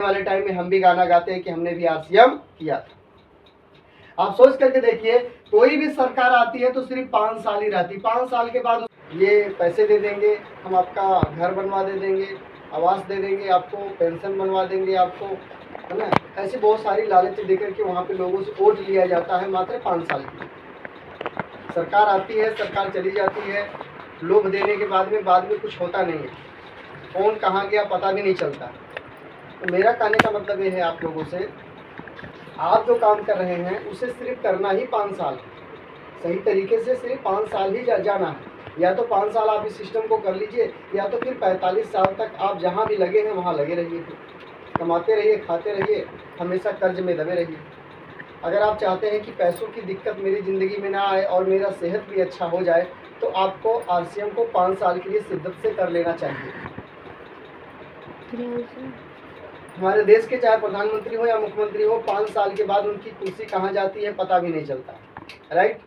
वाले टाइम में हम भी गाना गाते हैं कि हमने भी आरसीएम किया था। आप सोच करके देखिए, कोई भी सरकार आती है तो सिर्फ 5 साल ही रहती, 5 साल के बाद ये पैसे दे देंगे, हम आपका घर बनवा दे देंगे, आवास दे देंगे आपको, पेंशन बनवा देंगे आपको, है ना। ऐसी बहुत सारी लालच देकर के वहाँ पे लोगों से वोट लिया जाता है मात्र 5 साल की। सरकार आती है, सरकार चली जाती है, लोभ देने के बाद में कुछ होता नहीं है, कौन कहाँ गया पता भी नहीं चलता। तो मेरा कहने का मतलब ये है आप लोगों से, आप जो काम कर रहे हैं उसे सिर्फ करना ही 5 साल, सही तरीके से सिर्फ 5 साल ही जाना है। या तो 5 साल आप इस सिस्टम को कर लीजिए, या तो फिर 45 साल तक आप जहाँ भी लगे हैं वहाँ लगे रहिए, कमाते रहिए, खाते रहिए, हमेशा कर्ज में दबे रहिए। अगर आप चाहते हैं कि पैसों की दिक्कत मेरी ज़िंदगी में ना आए और मेरा सेहत भी अच्छा हो जाए, तो आपको आरसीएम को 5 साल के लिए शिद्दत से कर लेना चाहिए। हमारे देश के चाहे प्रधानमंत्री हो या मुख्यमंत्री हो, 5 साल के बाद उनकी कुर्सी कहाँ जाती है पता भी नहीं चलता, राइट।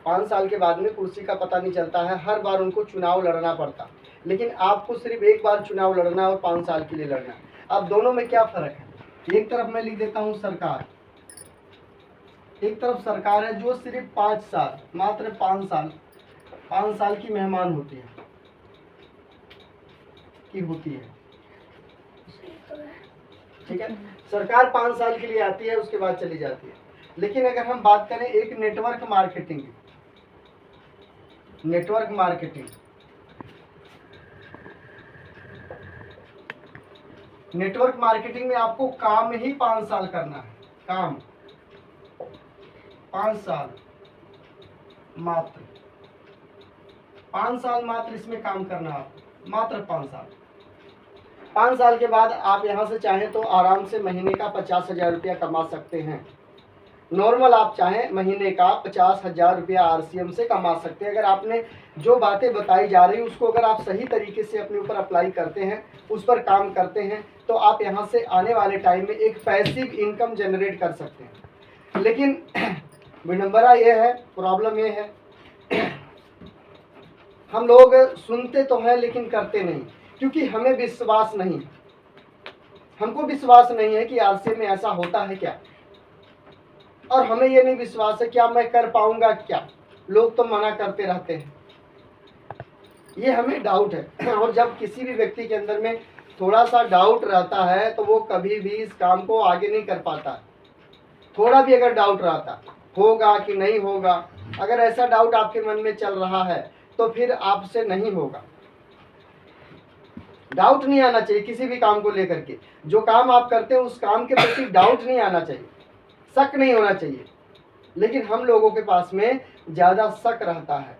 5 साल के बाद में कुर्सी का पता नहीं चलता है, हर बार उनको चुनाव लड़ना पड़ता। लेकिन आपको सिर्फ एक बार चुनाव लड़ना है और 5 साल के लिए लड़ना है। अब दोनों में क्या फ़र्क है? एक तरफ मैं लिख देता हूँ सरकार, एक तरफ सरकार है जो सिर्फ 5 साल, मात्र 5 साल की मेहमान होती है ठीक है। सरकार 5 साल के लिए आती है, उसके बाद चली जाती है। लेकिन अगर हम बात करें एक नेटवर्क मार्केटिंग में आपको काम ही 5 साल करना है, काम 5 साल मात्र, 5 साल मात्र इसमें काम करना है, मात्र 5 साल के बाद आप यहाँ से चाहें तो आराम से महीने का 50,000 रुपया कमा सकते हैं। नॉर्मल आप चाहें महीने का 50,000 रुपया आरसीएम से कमा सकते हैं। अगर आपने जो बातें बताई जा रही उसको अगर आप सही तरीके से अपने ऊपर अप्लाई करते हैं, उस पर काम करते हैं, तो आप यहाँ से आने वाले टाइम में एक पैसिव इनकम जनरेट कर सकते हैं। लेकिन विडंबना ये है, प्रॉब्लम ये है, हम लोग सुनते तो हैं लेकिन करते नहीं, क्योंकि हमें विश्वास नहीं, हमको विश्वास नहीं है कि आरसीएम में ऐसा होता है क्या, और हमें ये नहीं विश्वास है क्या मैं कर पाऊंगा क्या, लोग तो मना करते रहते हैं, ये हमें डाउट है। और जब किसी भी व्यक्ति के अंदर में थोड़ा सा डाउट रहता है तो वो कभी भी इस काम को आगे नहीं कर पाता। थोड़ा भी अगर डाउट रहता होगा कि नहीं होगा, अगर ऐसा डाउट आपके मन में चल रहा है तो फिर आपसे नहीं होगा। डाउट नहीं आना चाहिए किसी भी काम को लेकर के, जो काम आप करते हैं उस काम के प्रति डाउट नहीं आना चाहिए, शक नहीं होना चाहिए। लेकिन हम लोगों के पास में ज्यादा शक रहता है,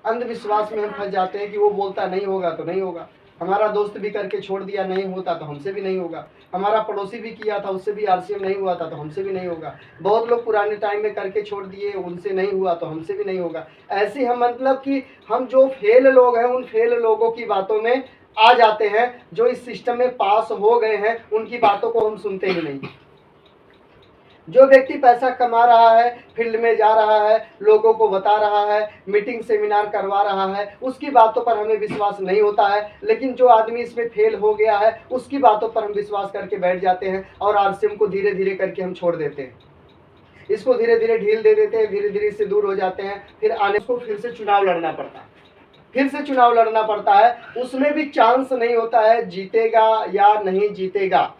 अंधविश्वास में हम फंस जाते हैं कि वो बोलता नहीं होगा तो नहीं होगा, हमारा दोस्त भी करके छोड़ दिया नहीं होता तो हमसे भी नहीं होगा, हमारा पड़ोसी भी किया था उससे भी आरसीएम नहीं हुआ था तो हमसे भी नहीं होगा, बहुत लोग पुराने टाइम में करके छोड़ दिए उनसे नहीं हुआ तो हमसे भी नहीं होगा। ऐसे हम मतलब कि हम जो फेल लोग हैं उन फेल लोगों की बातों में आ जाते हैं, जो इस सिस्टम में पास हो गए हैं उनकी बातों को हम सुनते ही नहीं। जो व्यक्ति पैसा कमा रहा है, फील्ड में जा रहा है, लोगों को बता रहा है, मीटिंग सेमिनार करवा रहा है, उसकी बातों पर हमें विश्वास नहीं होता है। लेकिन जो आदमी इसमें फेल हो गया है उसकी बातों पर हम विश्वास करके बैठ जाते हैं और आरसीएम को धीरे धीरे करके हम छोड़ देते हैं, इसको धीरे धीरे ढील दे देते हैं, धीरे धीरे इससे दूर हो जाते हैं। फिर आने को फिर से चुनाव लड़ना पड़ता है, उसमें भी चांस नहीं होता है जीतेगा या नहीं जीतेगा,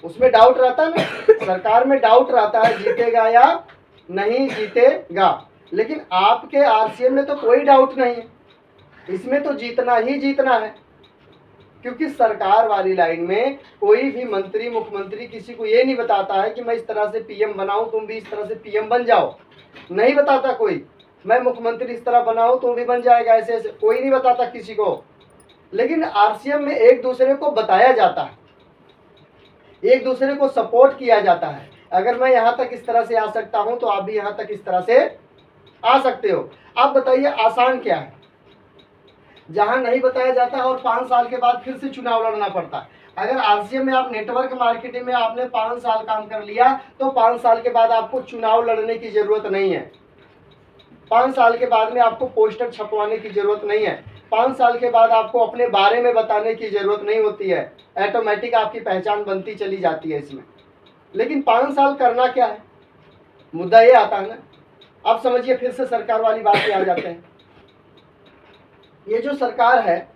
उसमें डाउट रहता है ना, सरकार में डाउट रहता है जीतेगा या नहीं जीतेगा। लेकिन आपके आरसीएम में तो कोई डाउट नहीं है, इसमें तो जीतना ही जीतना है, क्योंकि सरकार वाली लाइन में कोई भी मंत्री मुख्यमंत्री किसी को ये नहीं बताता है कि मैं इस तरह से पीएम बनाऊं तुम भी इस तरह से पीएम बन जाओ, नहीं बताता कोई। मैं मुख्यमंत्री इस तरह बनाऊं तुम भी बन जाएगा, ऐसे ऐसे कोई नहीं बताता किसी को। लेकिन आरसीएम में एक दूसरे को बताया जाता है, एक दूसरे को सपोर्ट किया जाता है। अगर मैं यहाँ तक इस तरह से आ सकता हूँ तो आप भी यहाँ तक इस तरह से आ सकते हो। आप बताइए आसान क्या है, जहाँ नहीं बताया जाता और 5 साल के बाद फिर से चुनाव लड़ना पड़ता है। अगर आरसीएम में आप नेटवर्क मार्केटिंग में आपने 5 साल काम कर लिया तो 5 साल के बाद आपको चुनाव लड़ने की जरूरत नहीं है, 5 साल के बाद में आपको पोस्टर छपवाने की जरूरत नहीं है। 5 साल के बाद आपको अपने बारे में बताने की जरूरत नहीं होती है, ऑटोमेटिक आपकी पहचान बनती चली जाती है इसमें। लेकिन 5 साल करना क्या है, मुद्दा ये आता है ना। अब समझिए, फिर से सरकार वाली बात पे आ जाते हैं। ये जो सरकार है,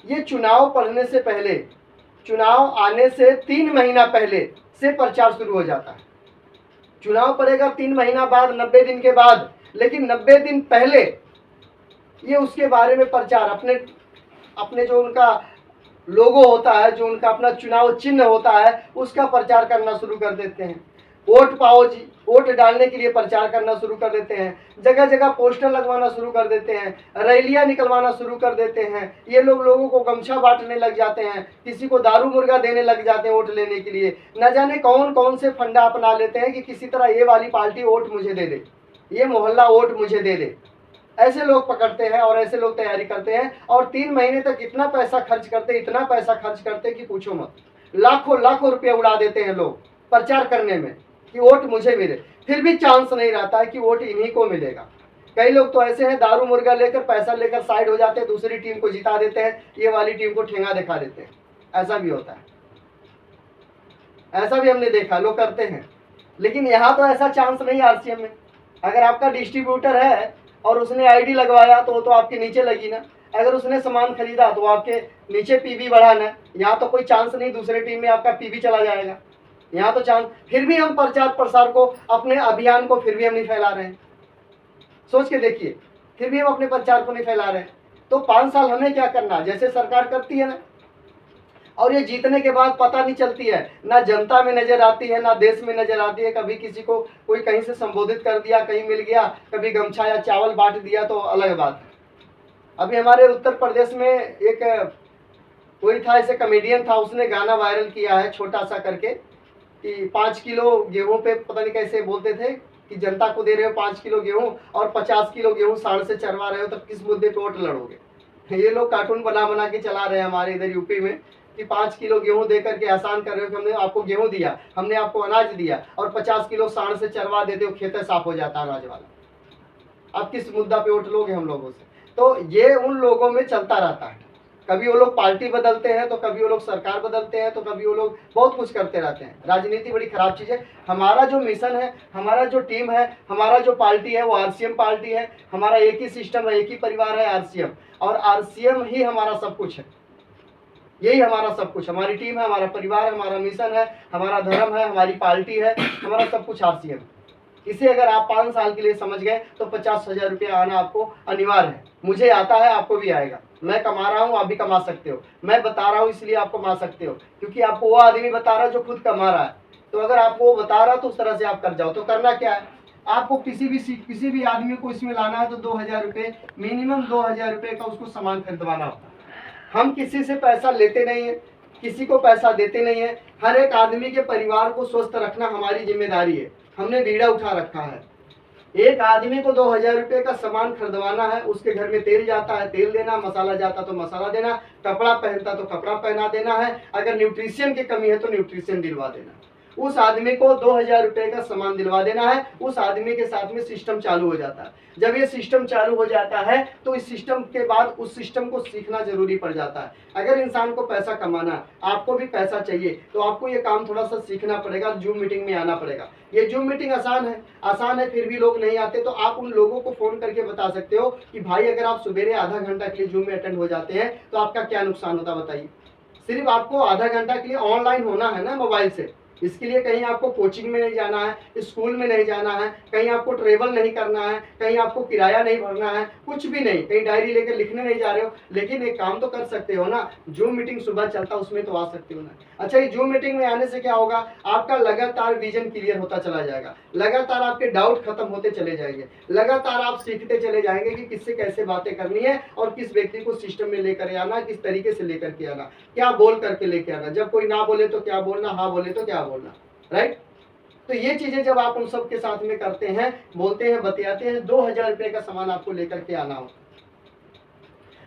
ये चुनाव पड़ने से पहले, चुनाव आने से 3 महीना पहले से प्रचार शुरू हो जाता है। चुनाव पड़ेगा 3 महीना बाद, 90 दिन के बाद, लेकिन 90 दिन पहले ये उसके बारे में प्रचार, अपने अपने जो उनका लोगो होता है, जो उनका अपना चुनाव चिन्ह होता है, उसका प्रचार करना शुरू कर देते हैं। वोट पाओ जी, वोट डालने के लिए प्रचार करना शुरू कर देते हैं। जगह जगह पोस्टर लगवाना शुरू कर देते हैं, रैलियां निकलवाना शुरू कर देते हैं। ये लोग लोगों को गमछा बांटने लग जाते हैं, किसी को दारू मुर्गा देने लग जाते हैं वोट लेने के लिए। न जाने कौन कौन से फंडा अपना लेते हैं कि किसी तरह ये वाली पार्टी वोट मुझे दे दे, ये मोहल्ला वोट मुझे दे दे। ऐसे लोग पकड़ते हैं और ऐसे लोग तैयारी करते हैं, और 3 महीने तक इतना पैसा खर्च करते, इतना पैसा खर्च करते कि पूछो मत। लाखों लाखों रुपये उड़ा देते हैं लोग प्रचार करने में कि वोट मुझे मिले। फिर भी चांस नहीं रहता है कि वोट इन्हीं को मिलेगा। कई लोग तो ऐसे हैं, दारू मुर्गा लेकर, पैसा लेकर साइड हो जाते हैं, दूसरी टीम को जिता देते हैं, ये वाली टीम को ठेंगा दिखा देते हैं। ऐसा भी होता है, ऐसा भी हमने देखा, लोग करते हैं। लेकिन यहाँ तो ऐसा चांस नहीं है आरसीएम में। अगर आपका डिस्ट्रीब्यूटर है और उसने आईडी लगवाया तो आपके नीचे लगी ना, अगर उसने सामान खरीदा तो आपके नीचे पीवी बढ़ाना। यहाँ तो कोई चांस नहीं, दूसरे टीम में आपका पीवी चला जाएगा। यहाँ तो चांस, फिर भी हम प्रचार प्रसार को, अपने अभियान को फिर भी हम नहीं फैला रहे हैं। सोच के देखिए, फिर भी हम अपने प्रचार को नहीं फैला रहे हैं। तो 5 साल हमें क्या करना, जैसे सरकार करती है ना, और ये जीतने के बाद पता नहीं चलती है, ना जनता में नजर आती है, ना देश में नजर आती है। कभी किसी को कोई कहीं से संबोधित कर दिया, कहीं मिल गया, कभी गमछा या चावल बांट दिया तो अलग बात है। अभी हमारे उत्तर प्रदेश में एक कोई था, ऐसे कॉमेडियन था, उसने गाना वायरल किया है छोटा सा करके कि 5 किलो गेहूं पे पता नहीं कैसे बोलते थे कि जनता को दे रहे हो 5 किलो गेहूं और 50 किलो गेहूं साढ़ से चरवा रहे हो, तो किस मुद्दे पे वोट लड़ोगे। ये लोग कार्टून बना बना के चला रहे हैं हमारे इधर यूपी में कि 5 किलो गेहूं दे करके आसान कर रहे हो कि हमने आपको गेहूं दिया, हमने आपको अनाज दिया, और 50 किलो साढ़ से चरवा देते हो, खेत साफ हो जाता अनाज वाला। अब किस मुद्दा पे वोट लोगे हम लोगों से। तो ये उन लोगों में चलता रहता है। कभी वो लोग पार्टी बदलते हैं, तो कभी वो लोग सरकार बदलते हैं, तो कभी वो लोग बहुत कुछ करते रहते हैं। राजनीति बड़ी खराब चीज़ है। हमारा जो मिशन है, हमारा जो टीम है, हमारा जो पार्टी है, वो आरसीएम पार्टी है। हमारा एक ही सिस्टम है, एक ही परिवार है, आरसीएम। और आरसीएम ही हमारा सब कुछ है, यही हमारा सब कुछ। हमारी टीम है, हमारा परिवार है, हमारा मिशन है, हमारा धर्म है, हमारी पार्टी है, हमारा सब कुछ आरसीएम। इसे अगर आप 5 साल के लिए समझ गए तो 50,000 रुपया आना आपको अनिवार्य है। मुझे आता है, आपको भी आएगा। मैं कमा रहा हूँ, आप भी कमा सकते हो। मैं बता रहा हूँ इसलिए आप कमा सकते हो, क्योंकि आपको वो आदमी बता रहा है जो खुद कमा रहा है। तो अगर आपको वो बता रहा है तो उस तरह से आप कर जाओ। तो करना क्या है, आपको किसी भी आदमी को इसमें लाना है तो 2,000 रुपये, मिनिमम 2,000 रुपये का उसको सामान खरीदवाना होता है। हम किसी से पैसा लेते नहीं है, किसी को पैसा देते नहीं है। हर एक आदमी के परिवार को स्वस्थ रखना हमारी जिम्मेदारी है। हमने बीड़ा उठा रखा है। एक आदमी को 2,000 रुपये का सामान खरीदवाना है, उसके घर में तेल जाता है तेल देना, मसाला जाता तो मसाला देना, कपड़ा पहनता तो कपड़ा पहना देना है, अगर न्यूट्रिशन की कमी है तो न्यूट्रिशन दिलवा देना। उस आदमी को 2,000 रुपये का सामान दिलवा देना है। उस आदमी के साथ में सिस्टम चालू हो जाता है। जब ये सिस्टम चालू हो जाता है तो इस सिस्टम के बाद उस सिस्टम को सीखना जरूरी पड़ जाता है। अगर इंसान को पैसा कमाना, आपको भी पैसा चाहिए, तो आपको ये काम थोड़ा सा सीखना पड़ेगा, जूम मीटिंग में आना पड़ेगा। ये जूम मीटिंग आसान है, फिर भी लोग नहीं आते, तो आप उन लोगों को फोन करके बता सकते हो कि भाई अगर आप सुबेरे आधा घंटा के लिए जूम में अटेंड हो जाते हैं तो आपका क्या नुकसान होता है बताइए। सिर्फ आपको आधा घंटा के लिए ऑनलाइन होना है ना मोबाइल से। इसके लिए कहीं आपको कोचिंग में नहीं जाना है, स्कूल में नहीं जाना है, कहीं आपको ट्रेवल नहीं करना है, कहीं आपको किराया नहीं भरना है, कुछ भी नहीं, कहीं डायरी लेकर लिखने नहीं जा रहे हो। लेकिन एक काम तो कर सकते हो ना, जूम मीटिंग सुबह चलता उसमें तो आ सकते हो ना। अच्छा, ये जूम मीटिंग में आने से क्या होगा, आपका लगातार विजन क्लियर होता चला जाएगा, लगातार आपके डाउट खत्म होते चले जाएंगे, लगातार आप सीखते चले जाएंगे कि किससे कैसे बातें करनी है और किस व्यक्ति को सिस्टम में लेकर आना, किस तरीके से लेकर के आना, क्या बोल करके लेके आना, जब कोई ना बोले तो क्या बोलना, हाँ बोले तो क्या बोलना, राइट। तो ये चीजें जब आप उन सब के साथ में करते हैं, बोलते हैं, बतियाते हैं, 2,000 रुपये का सामान आपको लेकर के आना हो।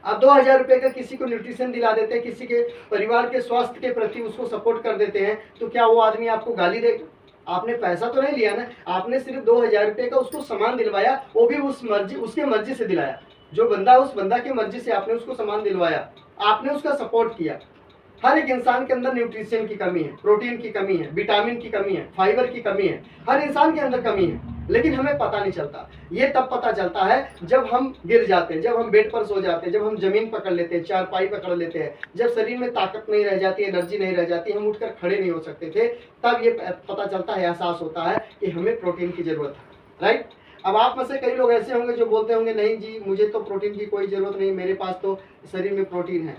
आप 2,000 रुपये का किसी को न्यूट्रिशन दिला देते हैं, किसी के परिवार के स्वास्थ्य के प्रति उसको सपोर्ट कर देते हैं, तो क्या वो आदमी आपको गाली देगा? आपने पैसा तो नहीं लिया ना, आपने सिर्फ 2,000 रुपये का उसको सामान दिलवाया, वो भी उसके मर्जी से दिलाया। जो बंदा, उस बंदा की मर्जी से आपने उसको सामान दिलवाया, आपने उसका सपोर्ट किया। हर एक इंसान के अंदर न्यूट्रिशन की कमी है, प्रोटीन की कमी है, विटामिन की कमी है, फाइबर की कमी है, हर इंसान के अंदर कमी है, लेकिन हमें पता नहीं चलता। ये तब पता चलता है जब हम गिर जाते हैं, जब हम बेड पर सो जाते हैं, जब हम जमीन पकड़ लेते हैं, चारपाई पकड़ लेते हैं, जब शरीर में ताकत नहीं रह जाती, एनर्जी नहीं रह जाती, हम उठकर खड़े नहीं हो सकते थे, तब ये पता चलता है, एहसास होता है कि हमें प्रोटीन की जरूरत है। राइट। अब आप में से कई लोग ऐसे होंगे जो बोलते होंगे नहीं जी मुझे तो प्रोटीन की कोई जरूरत नहीं, मेरे पास तो शरीर में प्रोटीन है।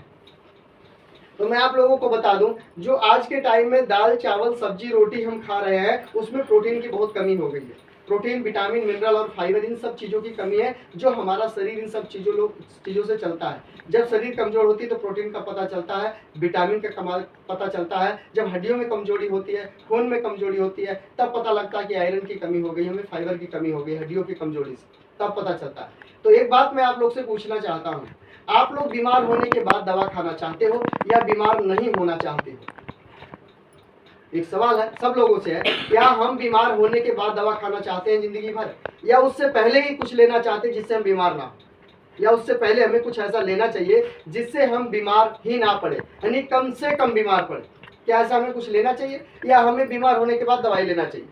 तो मैं आप लोगों को बता दूं, जो आज के टाइम में दाल चावल सब्जी रोटी हम खा रहे हैं, उसमें प्रोटीन की बहुत कमी हो गई है। प्रोटीन, विटामिन, मिनरल और फाइबर, इन सब चीज़ों की कमी है, जो हमारा शरीर इन सब चीज़ों से चलता है। जब शरीर कमजोर होती है तो प्रोटीन का पता चलता है, विटामिन का कमाल पता चलता है। जब हड्डियों में कमजोरी होती है, खून में कमजोरी होती है, तब पता लगता है कि आयरन की कमी हो गई, हमें फाइबर की कमी हो गई, हड्डियों की कमजोरी से, तब पता चलता है। तो एक बात मैं आप लोग से पूछना चाहता हूँ, आप लोग बीमार होने के बाद दवा खाना चाहते हो या बीमार नहीं होना चाहते हो? एक सवाल है सब लोगों से है, क्या हम बीमार होने के बाद दवा खाना चाहते हैं जिंदगी भर, या उससे पहले ही कुछ लेना चाहते हैं जिससे हम बीमार ना हो, या उससे पहले हमें कुछ ऐसा लेना चाहिए जिससे हम बीमार ही ना पड़े, यानी कम से कम बीमार पड़े? क्या ऐसा हमें कुछ लेना चाहिए या हमें बीमार होने के बाद दवाई लेना चाहिए?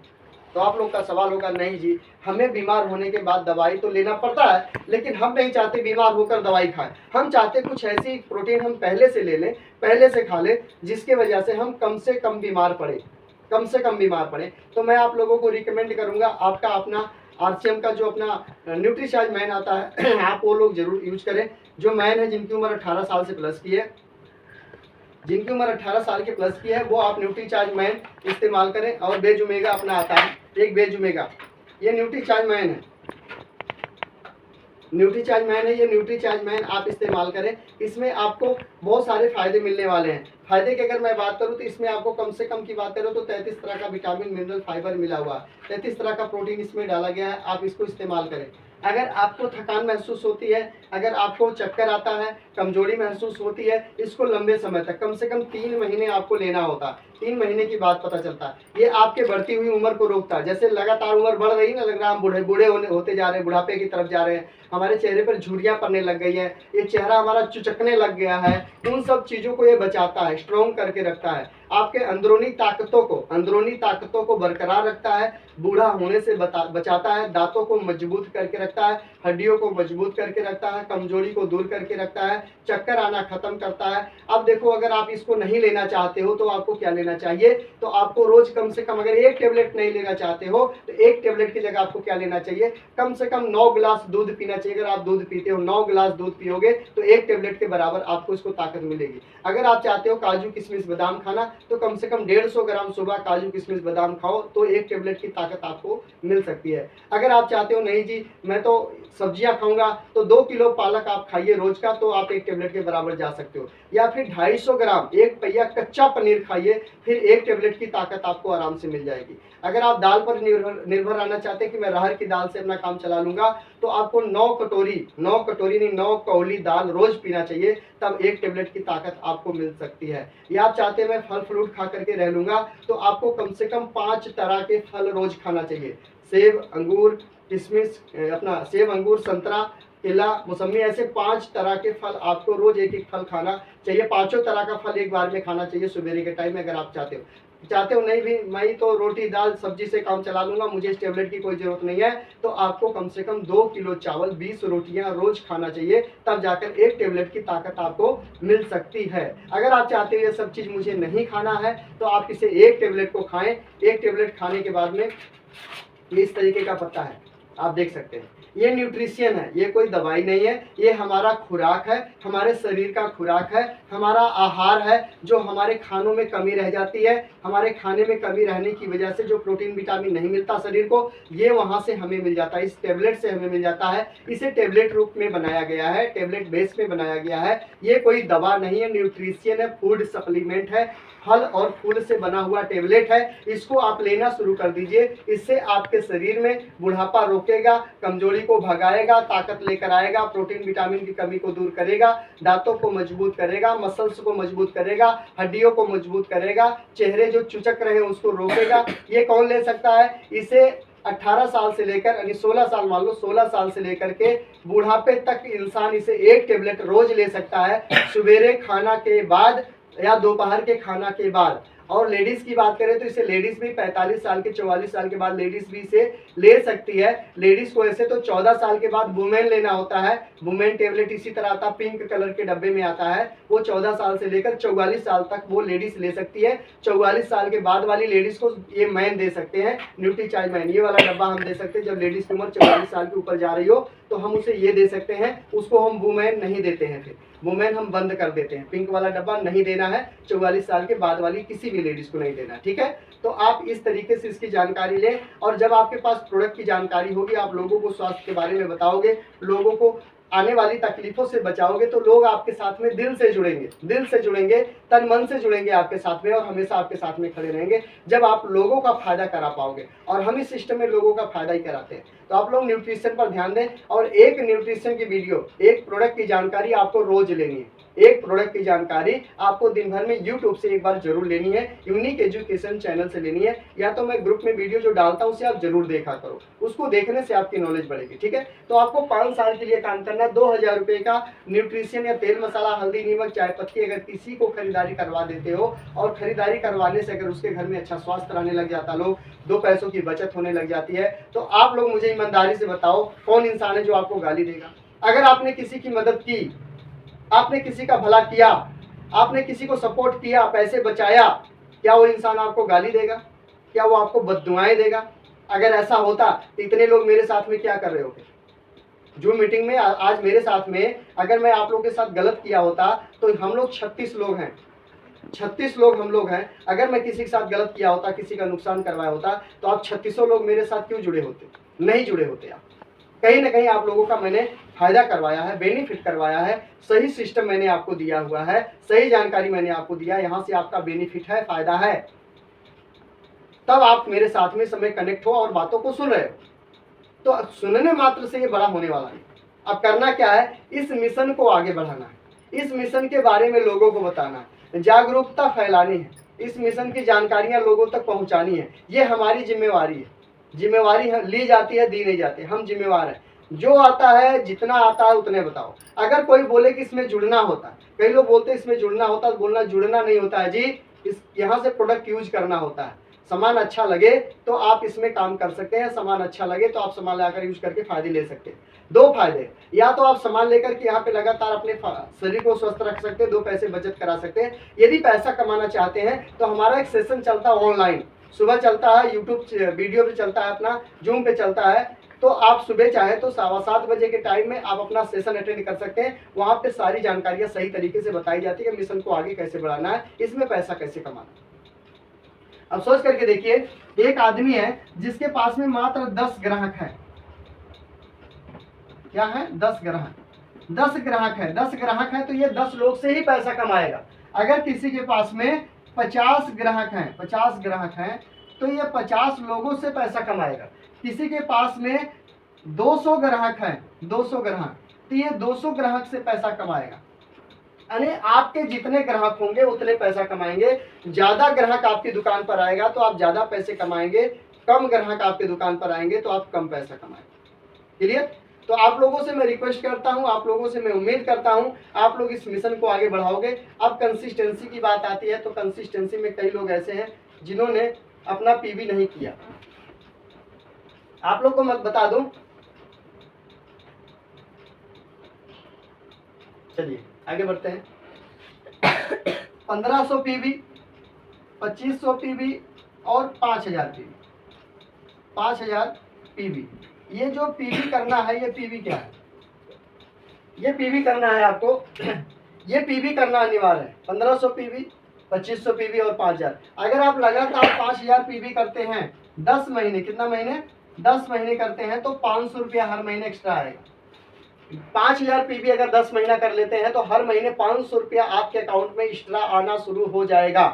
तो आप लोग का सवाल होगा नहीं जी, हमें बीमार होने के बाद दवाई तो लेना पड़ता है, लेकिन हम नहीं चाहते बीमार होकर दवाई खाएं। हम चाहते कुछ ऐसी प्रोटीन हम पहले से ले लें, पहले से खा लें, जिसके वजह से हम कम से कम बीमार पड़े, कम से कम बीमार पड़े। तो मैं आप लोगों को रिकमेंड करूंगा, आपका अपना आरसीएम का जो अपना न्यूट्रीचार्ज मैन आता है आप वो लोग जरूर यूज करें। जो मैन है जिनकी उम्र 18 साल से प्लस की है, जिनकी उम्र 18 साल के प्लस की है, वो आप न्यूट्रीचार्ज मैन इस्तेमाल करें। और बेज ओमेगा अपना आता है, एक बेज ओमेगा, ये न्यूट्रीचार्ज मैन है, न्यूट्रीचार्ज मैन है, ये न्यूट्रीचार्ज मैन आप इस्तेमाल करें। इसमें आपको बहुत सारे फायदे मिलने वाले हैं। फायदे की अगर मैं बात करूं तो इसमें आपको कम से कम की बात करूं तो 33 तरह का विटामिन, मिनरल, फाइबर मिला हुआ है, 33 तरह का प्रोटीन इसमें डाला गया है। आप इसको इस्तेमाल करें। अगर आपको थकान महसूस होती है, अगर आपको चक्कर आता है, कमजोरी महसूस होती है, इसको लंबे समय तक कम से कम 3 महीने आपको लेना होता है। 3 महीने की बाद पता चलता है। ये आपके बढ़ती हुई उम्र को रोकता है। जैसे लगातार उम्र बढ़ रही है ना, लग रहा है हम बूढ़े बूढ़े होते जा रहे हैं, बुढ़ापे की तरफ जा रहे हैं, हमारे चेहरे पर झुर्रियां पड़ने लग गई है, ये चेहरा हमारा चुचकने लग गया है, उन सब चीजों को ये बचाता है, स्ट्रॉन्ग करके रखता है, आपके अंदरूनी ताकतों को बरकरार रखता है, बूढ़ा होने से बचाता है, दांतों को मजबूत करके रखता है, हड्डियों को मजबूत करके रखता है, कमजोरी को दूर करके रखता है, चक्कर आना खत्म करता है। अब देखो, अगर आप इसको नहीं लेना चाहते हो तो आपको क्या लेना चाहिए? तो आपको रोज कम से कम, अगर एक टेबलेट नहीं लेना चाहते हो तो एक टेबलेट की जगह आपको क्या लेना चाहिए? कम से कम 9 गिलास दूध पीना चाहिए। अगर आप दूध पीते हो, 9 गिलास दूध पियोगे तो एक टेबलेट के बराबर आपको इसको ताकत मिलेगी। अगर आप चाहते हो काजू किशमिश बादाम खाना, तो कम से कम 150 ग्राम सुबह काजू किशमिश बादाम खाओ, तो एक टेबलेट की ताकत आपको मिल सकती है। अगर आप चाहते हो नहीं जी मैं तो सब्जियां खाऊंगा, तो 2 किलो पालक आप खाइए रोज का, तो आप एक टेबलेट के बराबर जा सकते हो। या फिर 250 ग्राम, एक पहिया कच्चा पनीर खाइए, फिर एक टेबलेट की ताकत आपको आराम से मिल जाएगी। अगर आप दाल पर निर्भर रहना चाहते हैं कि मैं अरहर की दाल से अपना काम चला लूंगा, तो आपको 9 कटोरी नहीं 9 कौली दाल रोज पीना चाहिए, तब एक टेबलेट की ताकत आपको मिल सकती है। या आप चाहते हैं मैं फल फ्रूट खा करके रह लूंगा, तो आपको कम से कम 5 तरह के फल रोज खाना चाहिए। सेब, अंगूर, किशमिश, अपना सेब, अंगूर, संतरा, केला, मौसमी, ऐसे 5 तरह के फल आपको रोज एक फल खाना चाहिए। 5 तरह का फल एक बार में खाना चाहिए सवेरे के टाइम में। अगर आप चाहते हो नहीं भी मैं तो रोटी दाल सब्जी से काम चला लूंगा, मुझे इस टेबलेट की कोई जरूरत नहीं है, तो आपको कम से कम 2 किलो चावल, 20 रोटियां रोज खाना चाहिए, तब जाकर एक टेबलेट की ताकत आपको मिल सकती है। अगर आप चाहते हो ये सब चीज मुझे नहीं खाना है, तो आप इसे एक टेबलेट को खाएं। एक टेबलेट खाने के बाद में ये इस तरीके का पत्ता है, आप देख सकते हैं। ये न्यूट्रिशन है, ये कोई दवाई नहीं है, ये हमारा खुराक है, हमारे शरीर का खुराक है, हमारा आहार है। जो हमारे खानों में कमी रह जाती है, हमारे खाने में कमी रहने की वजह से जो प्रोटीन विटामिन नहीं मिलता शरीर को, ये वहां से हमें मिल जाता है, इस टेबलेट से हमें मिल जाता है। इसे टेबलेट रूप में बनाया गया है, टेबलेट बेस में बनाया गया है। ये कोई दवा नहीं है, न्यूट्रिशन है, फूड सप्लीमेंट है, फल और फूल से बना हुआ टेबलेट है। इसको आप लेना शुरू कर दीजिए। इससे आपके शरीर में बुढ़ापा रोकेगा, कमजोरी को भगाएगा, ताकत लेकर आएगा, प्रोटीन विटामिन की कमी को दूर करेगा, दांतों को मजबूत करेगा, मसल्स को मजबूत करेगा, हड्डियों को मजबूत करेगा, चेहरे जो चुचक रहे हैं उसको रोकेगा। ये कौन ले सकता है? इसे 18 साल से लेकर यानी 16 साल, मान लो 16 साल से लेकर के बुढ़ापे तक इंसान इसे एक टेबलेट रोज ले सकता है, सवेरे खाना के बाद या दोपहर के खाना के बाद। और लेडीज की बात करें तो इसे लेडीज भी 45 साल के 44 साल के बाद लेडीज भी इसे ले सकती है। लेडीज को ऐसे तो 14 साल के बाद वुमेन लेना होता है, वुमेन टेबलेट इसी तरह आता, पिंक कलर के डब्बे में आता है, वो 14 साल से लेकर 44 साल तक वो लेडीज ले सकती है। 44 साल के बाद वाली लेडीज को ये मैन दे सकते हैं, न्यूट्रीचार्ज मैन, ये वाला डब्बा हम दे सकते हैं। जब लेडीज की उम्र 44 साल के ऊपर जा रही हो तो हम उसे ये दे सकते हैं, उसको हम वुमेन नहीं देते हैं, फिर वुमेन हम बंद कर देते हैं। पिंक वाला डब्बा नहीं देना है, 44 साल के बाद वाली किसी भी लेडीज को नहीं देना, ठीक है। तो आप इस तरीके से इसकी जानकारी लें, और जब आपके पास प्रोडक्ट की जानकारी होगी, आप लोगों को स्वास्थ्य के बारे में बताओगे, लोगों को आने वाली तकलीफों से बचाओगे, तो लोग आपके साथ में दिल से जुड़ेंगे, तन मन से जुड़ेंगे आपके साथ में, और हमेशा आपके साथ में खड़े रहेंगे जब आप लोगों का फायदा करा पाओगे। और हम इस सिस्टम में लोगों का फायदा ही कराते हैं। तो आप लोग न्यूट्रिशन पर ध्यान दें, और एक न्यूट्रिशन की वीडियो, एक प्रोडक्ट की जानकारी आपको रोज लेनी है। एक प्रोडक्ट की जानकारी आपको दिन भर में यूट्यूब से एक बार जरूर लेनी है, यूनिक एजुकेशन चैनल से लेनी है, या तो मैं ग्रुप में वीडियो जो डालता हूं उसे आप जरूर देखा करो, उसको देखने से आपकी नॉलेज बढ़ेगी, ठीक है। तो आपको 5 साल के लिए काम करना है। 2000 रुपए का न्यूट्रिशन या तेल मसाला, हल्दी, नमक, चाय पत्ती अगर किसी को खरीदारी करवा देते हो, और खरीदारी करवाने से अगर उसके घर में अच्छा स्वास्थ्य रहने लग जाता, लोग 2 पैसों की बचत होने लग जाती है, तो आप लोग मुझे ईमानदारी से बताओ कौन इंसान है जो आपको गाली देगा। अगर आपने किसी की मदद की, आपने किसी का भला किया, आपने किसी को सपोर्ट किया, पैसे बचाया, क्या वो इंसान आपको गाली देगा? क्या वो आपको बद्दुआएं देगा? अगर ऐसा होता तो इतने लोग मेरे साथ में क्या कर रहे होते? जो मीटिंग में आज मेरे साथ में, अगर मैं आप लोगों के साथ गलत किया होता तो हम लोग 36 लोग हैं, 36 लोग हम लोग हैं। अगर मैं किसी के साथ गलत किया होता, किसी का नुकसान करवाया होता, तो आप 36 लोग मेरे साथ क्यों जुड़े होते? नहीं जुड़े होते। आप कहीं ना कहीं आप लोगों का मैंने फायदा करवाया है, बेनिफिट करवाया है, सही सिस्टम मैंने आपको दिया हुआ है, सही जानकारी मैंने आपको दिया, यहाँ से आपका बेनिफिट है, फायदा है, तब आप मेरे साथ में समय कनेक्ट हो और बातों को सुन रहे हो। तो सुनने मात्र से ये बड़ा होने वाला नहीं। अब करना क्या है, इस मिशन को आगे बढ़ाना है, इस मिशन के बारे में लोगों को बताना है, जागरूकता फैलानी है, इस मिशन की जानकारियां लोगों तक पहुंचानी है। ये हमारी जिम्मेवारी है, जिम्मेवारी ली जाती है, दी नहीं जाती, हम जिम्मेवार हैं। जो आता है, जितना आता है उतने बताओ। अगर कोई बोले कि इसमें जुड़ना होता है, कई लोग बोलते हैं इसमें जुड़ना होता है, बोलना जुड़ना नहीं होता है जी, इस यहाँ से प्रोडक्ट यूज करना होता है। सामान अच्छा लगे तो आप इसमें काम कर सकते हैं, सामान अच्छा लगे तो आप सामान लाकर यूज करके फायदे ले सकते हैं। 2 फायदे, या तो आप सामान लेकर के यहाँ पे लगातार अपने शरीर को स्वस्थ रख सकते हैं, 2 पैसे बचत करा सकते हैं। यदि पैसा कमाना चाहते हैं तो हमारा एक सेशन चलता है ऑनलाइन, सुबह चलता है, यूट्यूब वीडियो पे चलता है, अपना जूम पे चलता है। तो आप सुबह चाहे तो 7:15 बजे के टाइम में आप अपना सेशन अटेंड कर सकते हैं। वहाँ पे सारी जानकारियाँ सही तरीके से बताई जाती है कि मिशन को आगे कैसे बढ़ाना है, इसमें पैसा कैसे कमाना है। अब सोच करके देखिए, एक आदमी है जिसके पास में मात्र 10 ग्राहक है। क्या है? 10 ग्राहक। 10 ग्राहक है, 10 ग्राहक है तो ये 10 लोग से ही पैसा कमाएगा। अगर किसी के पास में 50 ग्राहक हैं, 50 ग्राहक हैं तो ये 50 लोगों से पैसा कमाएगा। किसी के पास में 200 ग्राहक हैं, 200 ग्राहक, तो ये 200 ग्राहक से पैसा कमाएगा। यानी आपके जितने ग्राहक होंगे उतने पैसा कमाएंगे। ज्यादा ग्राहक आपकी दुकान पर आएगा तो आप ज्यादा पैसे कमाएंगे, कम ग्राहक आपकी दुकान पर आएंगे तो आप कम पैसा कमाएंगे। क्लियर? तो आप लोगों से मैं रिक्वेस्ट करता हूं, आप लोगों से मैं उम्मीद करता हूं आप लोग इस मिशन को आगे बढ़ाओगे। अब कंसिस्टेंसी की बात आती है तो कंसिस्टेंसी में कई लोग ऐसे हैं जिन्होंने अपना पीवी नहीं किया। आप लोग को मत बता दूं, चलिए आगे बढ़ते हैं। 1500 पीवी, 2500 पीवी और 5000 पीवी। 5000 पीवी, ये जो पीवी करना है, ये पीवी क्या है? ये पीवी करना है आपको, ये पीवी करना अनिवार्य है। 1500 पीवी, 2500 पीवी और 5000। अगर आप लगातार 5000 पीवी करते हैं 10 महीने, कितना महीने? 10 महीने करते हैं तो 500 रुपया हर महीने एक्स्ट्रा आएगा। 5000 पीवी अगर 10 महीना कर लेते हैं तो हर महीने 500 रुपया आपके अकाउंट में एक्स्ट्रा आना शुरू हो जाएगा,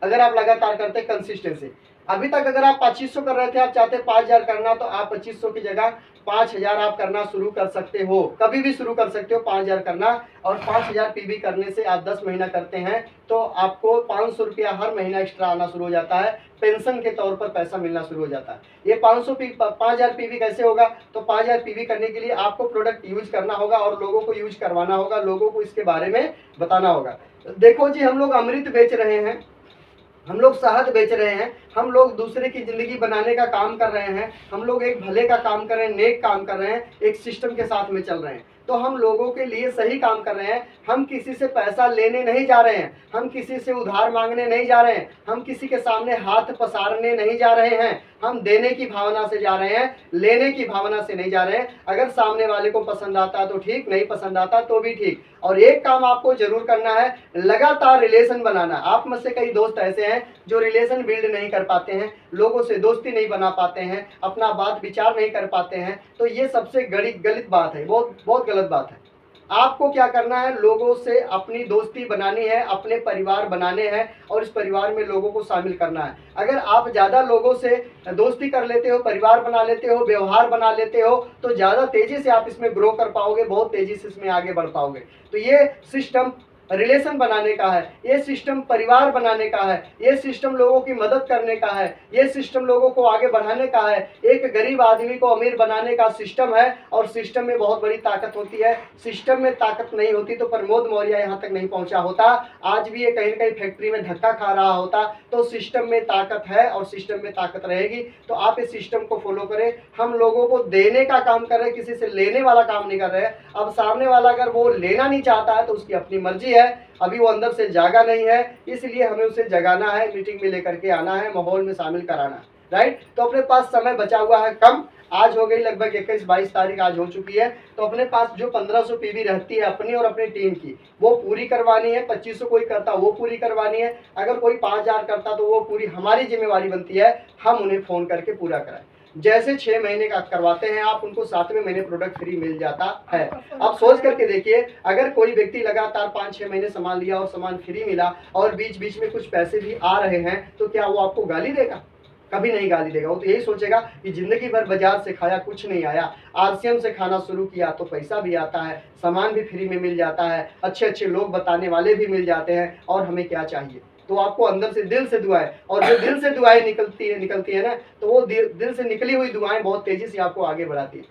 अगर आप लगातार करते कंसिस्टेंसी। अभी तक अगर आप 2500 कर रहे थे, आप चाहते 5000 करना, तो आप 2500 की जगह 5000 आप करना शुरू कर सकते हो, कभी भी शुरू कर सकते हो 5000 करना। और 5000 पीवी करने से आप 10 महीना करते हैं तो आपको 500 रुपया हर महीना एक्स्ट्रा आना शुरू हो जाता है, पेंशन के तौर पर पैसा मिलना शुरू हो जाता है। ये 5000 पीवी कैसे होगा? तो 5000 पीवी करने के लिए आपको प्रोडक्ट यूज करना होगा और लोगों को यूज करवाना होगा, लोगों को इसके बारे में बताना होगा। देखो जी, हम लोग अमृत बेच रहे हैं, हम लोग शहद बेच रहे हैं, हम लोग दूसरे की जिंदगी बनाने का काम कर रहे हैं, हम लोग एक भले का काम कर रहे हैं, नेक काम कर रहे हैं, एक सिस्टम के साथ में चल रहे हैं। तो हम लोगों के लिए सही काम कर रहे हैं। हम किसी से पैसा लेने नहीं जा रहे हैं, हम किसी से उधार मांगने नहीं जा रहे हैं, हम किसी के सामने हाथ पसारने नहीं जा रहे हैं। हम देने की भावना से जा रहे हैं, लेने की भावना से नहीं जा रहे हैं। अगर सामने वाले को पसंद आता तो ठीक, नहीं पसंद आता तो भी ठीक। और एक काम आपको जरूर करना है, लगातार रिलेशन बनाना। आप में से कई दोस्त ऐसे हैं जो रिलेशन बिल्ड नहीं कर पाते हैं, लोगों से दोस्ती नहीं बना पाते हैं, अपना बात विचार नहीं कर पाते हैं। तो ये सबसे गलत बात है, बहुत गलत बात है। आपको क्या करना है, लोगों से अपनी दोस्ती बनानी है, अपने परिवार बनाने हैं और इस परिवार में लोगों को शामिल करना है। अगर आप ज़्यादा लोगों से दोस्ती कर लेते हो, परिवार बना लेते हो, व्यवहार बना लेते हो, तो ज़्यादा तेज़ी से आप इसमें ग्रो कर पाओगे, बहुत तेज़ी से इसमें आगे बढ़ पाओगे। तो ये सिस्टम रिलेशन बनाने का है, ये सिस्टम परिवार बनाने का है, ये सिस्टम लोगों की मदद करने का है, ये सिस्टम लोगों को आगे बढ़ाने का है। एक गरीब आदमी को अमीर बनाने का सिस्टम है और सिस्टम में बहुत बड़ी ताकत होती है। सिस्टम में ताकत नहीं होती तो प्रमोद मौर्य यहाँ तक नहीं पहुँचा होता, आज भी ये कहीं न कहीं फैक्ट्री में धक्का खा रहा होता। तो सिस्टम में ताकत है और सिस्टम में ताकत रहेगी। तो आप इस सिस्टम को फॉलो करें। हम लोगों को देने का काम कर रहे हैं, किसी से लेने वाला काम नहीं कर रहे हैं। अब सामने वाला अगर वो लेना नहीं चाहता है तो उसकी अपनी मर्जी है, अभी वो अंदर से जागा नहीं है, इसलिए हमें उसे जगाना है, मीटिंग में लेकर के आना है, माहौल में शामिल कराना है। राइट। तो अपने पास समय बचा हुआ है कम, आज हो गई लगभग 21-22 तारीख आज हो चुकी है। तो अपने पास जो 1500 पीवी रहती है अपनी और अपनी टीम की, वो पूरी करवानी है। 2500 कोई करता वो पूरी करवानी है। अगर कोई 5000 करता तो वो पूरी हमारी जिम्मेवारी बनती है, हम उन्हें फोन करके पूरा कराएं। जैसे 6 महीने का करवाते हैं आप, उनको 7वें महीने प्रोडक्ट फ्री मिल जाता है। अब सोच करके देखिए, अगर कोई व्यक्ति लगातार 5-6 महीने सामान लिया और सामान फ्री मिला और बीच बीच में कुछ पैसे भी आ रहे हैं, तो क्या वो आपको गाली देगा? कभी नहीं गाली देगा। वो तो यही सोचेगा कि जिंदगी भर बाजार से खाया, कुछ नहीं आया, आरसीएम से खाना शुरू किया तो पैसा भी आता है, सामान भी फ्री में मिल जाता है, अच्छे अच्छे लोग बताने वाले भी मिल जाते हैं, और हमें क्या चाहिए। तो आपको अंदर से दिल से दुआएं, और जो दिल से दुआएं निकलती है ना, तो वो दिल से निकली हुई दुआएं बहुत तेजी से आपको आगे बढ़ाती है।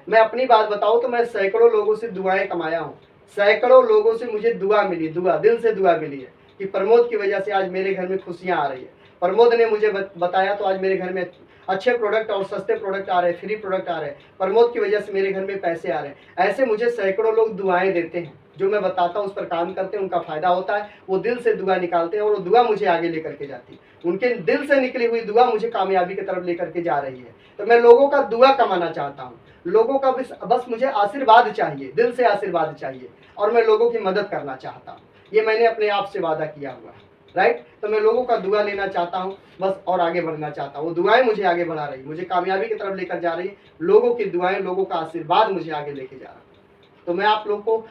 मैं अपनी बात बताऊं तो मैं सैकड़ों लोगों से दुआएं कमाया हूं, सैकड़ों लोगों से मुझे दुआ मिली, दिल से दुआ मिली है कि प्रमोद की वजह से आज मेरे घर में खुशियां आ रही है। प्रमोद ने मुझे बताया तो आज मेरे घर में अच्छे प्रोडक्ट और सस्ते प्रोडक्ट आ रहे हैं, फ्री प्रोडक्ट आ रहे हैं, प्रमोद की वजह से मेरे घर में पैसे आ रहे हैं। ऐसे मुझे सैकड़ों लोग दुआएं देते हैं, जो मैं बताता हूँ उस पर काम करते हैं, उनका फायदा होता है, वो दिल से दुआ निकालते हैं और वो दुआ मुझे आगे लेकर के जाती है। उनके दिल से निकली हुई दुआ मुझे कामयाबी की तरफ लेकर के जा रही है। तो मैं लोगों का दुआ कमाना चाहता हूँ, लोगों का बस मुझे आशीर्वाद चाहिए, दिल से आशीर्वाद चाहिए, और मैं लोगों की मदद करना चाहता हूँ। ये मैंने अपने आप से वादा किया हुआ है। राइट। तो मैं लोगों का दुआ लेना चाहता हूँ बस, और आगे बढ़ना चाहता हूँ। वो दुआएं मुझे आगे बढ़ा रही, मुझे कामयाबी की तरफ लेकर जा रही, लोगों की दुआएं, लोगों का आशीर्वाद मुझे आगे लेके जा रहा है। तो मैं आप लोगों को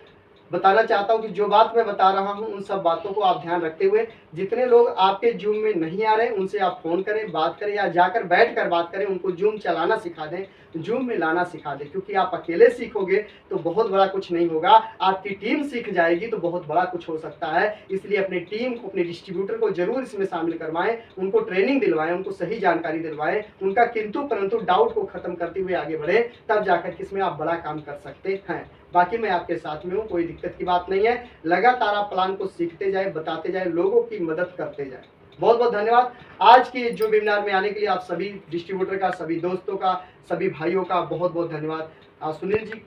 बताना चाहता हूं कि जो बात मैं बता रहा हूं उन सब बातों को आप ध्यान रखते हुए, जितने लोग आपके जूम में नहीं आ रहे उनसे आप फोन करें, बात करें, या जाकर बैठ कर बात करें, उनको जूम चलाना सिखा दें, जूम में लाना सिखा दें। क्योंकि आप अकेले सीखोगे तो बहुत बड़ा कुछ नहीं होगा, आपकी टीम सीख जाएगी तो बहुत बड़ा कुछ हो सकता है। इसलिए अपनी टीम को, अपने डिस्ट्रीब्यूटर को जरूर इसमें शामिल करवाएं, उनको ट्रेनिंग दिलवाएं, उनको सही जानकारी दिलवाएं, उनका किंतु परंतु डाउट को खत्म करते हुए आगे बढ़े, तब जाकर किसमें आप बड़ा काम कर सकते हैं। बाकी मैं आपके साथ में हूँ, कोई दिक्कत की बात नहीं है। लगातार आप प्लान को सीखते जाए, बताते जाए, लोगों की मदद करते जाए। बहुत बहुत धन्यवाद। आज की जो वेबिनार में आने के लिए आप सभी डिस्ट्रीब्यूटर का, सभी दोस्तों का, सभी भाइयों का बहुत बहुत धन्यवाद। सुनील जी।